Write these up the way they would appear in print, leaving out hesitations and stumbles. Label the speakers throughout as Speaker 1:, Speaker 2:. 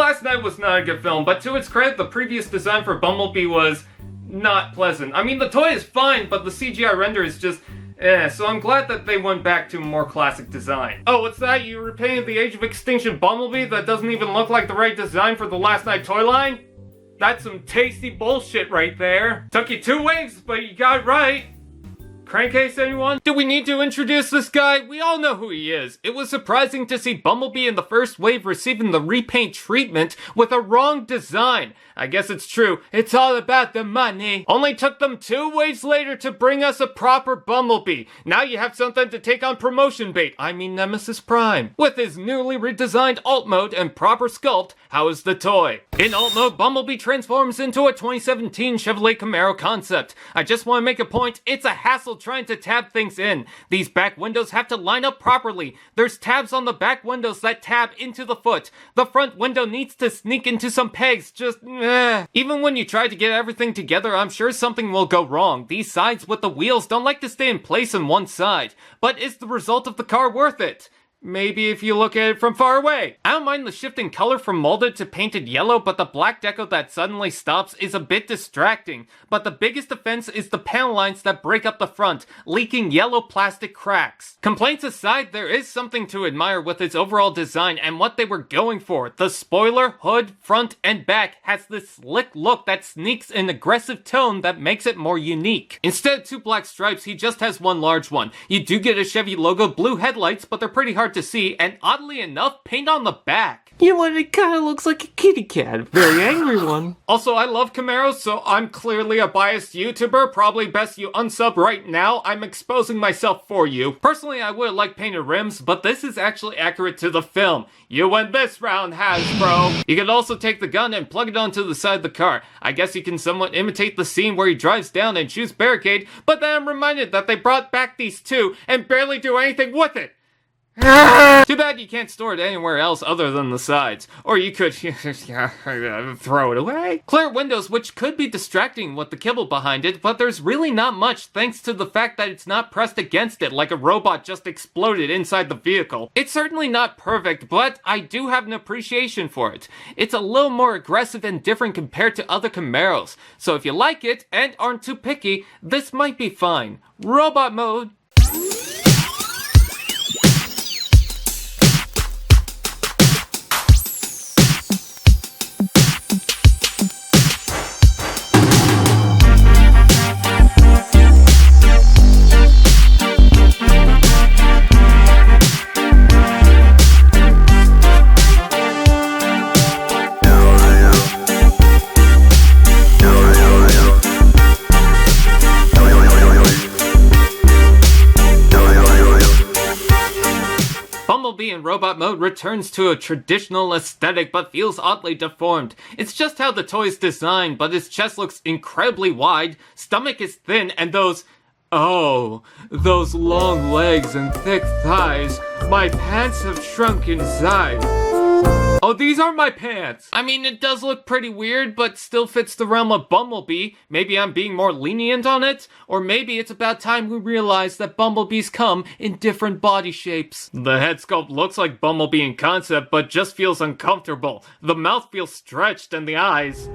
Speaker 1: Last Night was not a good film, but to its credit, the previous design for Bumblebee was not pleasant. I mean, the toy is fine, but the CGI render is just so I'm glad that they went back to a more classic design. Oh, what's that? You repainted the Age of Extinction Bumblebee that doesn't even look like the right design for the Last Night toy line? That's some tasty bullshit right there. Took you 2 waves, but you got it right. Crankcase, anyone? Do we need to introduce this guy? We all know who he is. It was surprising to see Bumblebee in the first wave receiving the repaint treatment with a wrong design. I guess it's true. It's all about the money. Only took them 2 waves later to bring us a proper Bumblebee. Now you have something to take on promotion bait. I mean Nemesis Prime. With his newly redesigned alt mode and proper sculpt, how is the toy? In alt mode, Bumblebee transforms into a 2017 Chevrolet Camaro concept. I just want to make a point. It's a hassle trying to tab things in. These back windows have to line up properly. There's tabs on the back windows that tab into the foot. The front window needs to sneak into some pegs. Just even when you try to get everything together, I'm sure something will go wrong. These sides with the wheels don't like to stay in place on one side. But is the result of the car worth it? Maybe if you look at it from far away. I don't mind the shift in color from molded to painted yellow, but the black deco that suddenly stops is a bit distracting. But the biggest offense is the panel lines that break up the front, leaking yellow plastic cracks. Complaints aside, there is something to admire with its overall design and what they were going for. The spoiler, hood, front, and back has this slick look that sneaks an aggressive tone that makes it more unique. Instead of 2 black stripes, he just has 1 large one. You do get a Chevy logo, blue headlights, but they're pretty hard to see, and oddly enough, paint on the back.
Speaker 2: You know what, it kinda looks like a kitty cat. Very angry one.
Speaker 1: Also, I love Camaros, so I'm clearly a biased YouTuber. Probably best you unsub right now. I'm exposing myself for you. Personally, I would like painted rims, but this is actually accurate to the film. You win this round, Hasbro. You can also take the gun and plug it onto the side of the car. I guess you can somewhat imitate the scene where he drives down and shoots barricade, but then I'm reminded that they brought back these 2 and barely do anything with it. Too bad you can't store it anywhere else other than the sides. Or you could throw it away. Clear windows, which could be distracting with the kibble behind it, but there's really not much thanks to the fact that it's not pressed against it like a robot just exploded inside the vehicle. It's certainly not perfect, but I do have an appreciation for it. It's a little more aggressive and different compared to other Camaros. So if you like it and aren't too picky, this might be fine. Robot mode. Bumblebee in robot mode returns to a traditional aesthetic but feels oddly deformed. It's just how the toy is designed, but his chest looks incredibly wide, stomach is thin, and those long legs and thick thighs. My pants have shrunk in size. Oh, these aren't my pants! I mean, it does look pretty weird, but still fits the realm of Bumblebee. Maybe I'm being more lenient on it? Or maybe it's about time we realize that Bumblebees come in different body shapes. The head sculpt looks like Bumblebee in concept, but just feels uncomfortable. The mouth feels stretched, and the eyes...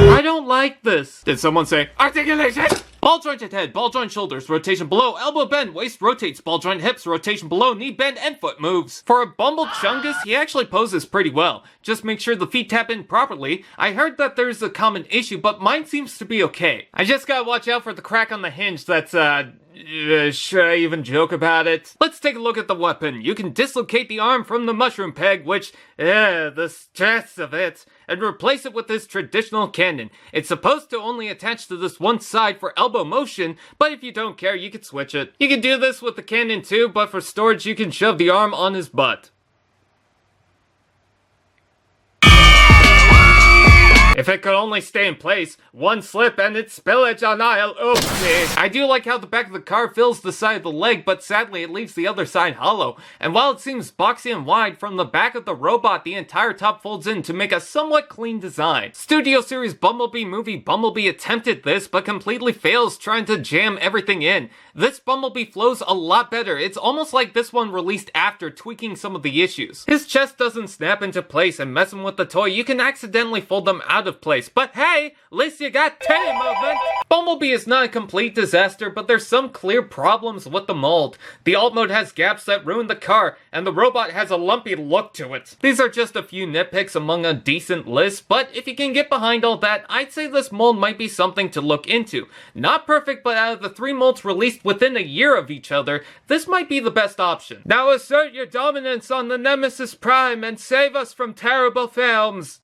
Speaker 1: I don't like this. Did someone say, articulation? Ball jointed head, ball joint shoulders, rotation below, elbow bend, waist rotates, ball joint hips, rotation below, knee bend, and foot moves. For a Bumblechungus, he actually poses pretty well. Just make sure the feet tap in properly. I heard that there's a common issue, but mine seems to be okay. I just gotta watch out for the crack on the hinge that's, should I even joke about it? Let's take a look at the weapon. You can dislocate the arm from the mushroom peg, which, the stress of it, and replace it with this traditional cannon. It's supposed to only attach to this one side for elbow motion, but if you don't care, you can switch it. You can do this with the cannon too, but for storage, you can shove the arm on his butt. If it could only stay in place, one slip and it's spillage on aisle, oopsie. I do like how the back of the car fills the side of the leg, but sadly it leaves the other side hollow. And while it seems boxy and wide, from the back of the robot, the entire top folds in to make a somewhat clean design. Studio Series Bumblebee movie Bumblebee attempted this, but completely fails trying to jam everything in. This Bumblebee flows a lot better. It's almost like this one released after, tweaking some of the issues. His chest doesn't snap into place, and messing with the toy, you can accidentally fold them out of place. But hey, at least you got titty movement! Bumblebee is not a complete disaster, but there's some clear problems with the mold. The alt mode has gaps that ruin the car, and the robot has a lumpy look to it. These are just a few nitpicks among a decent list, but if you can get behind all that, I'd say this mold might be something to look into. Not perfect, but out of the 3 molds released within a year of each other, this might be the best option. Now assert your dominance on the Nemesis Prime and save us from terrible films!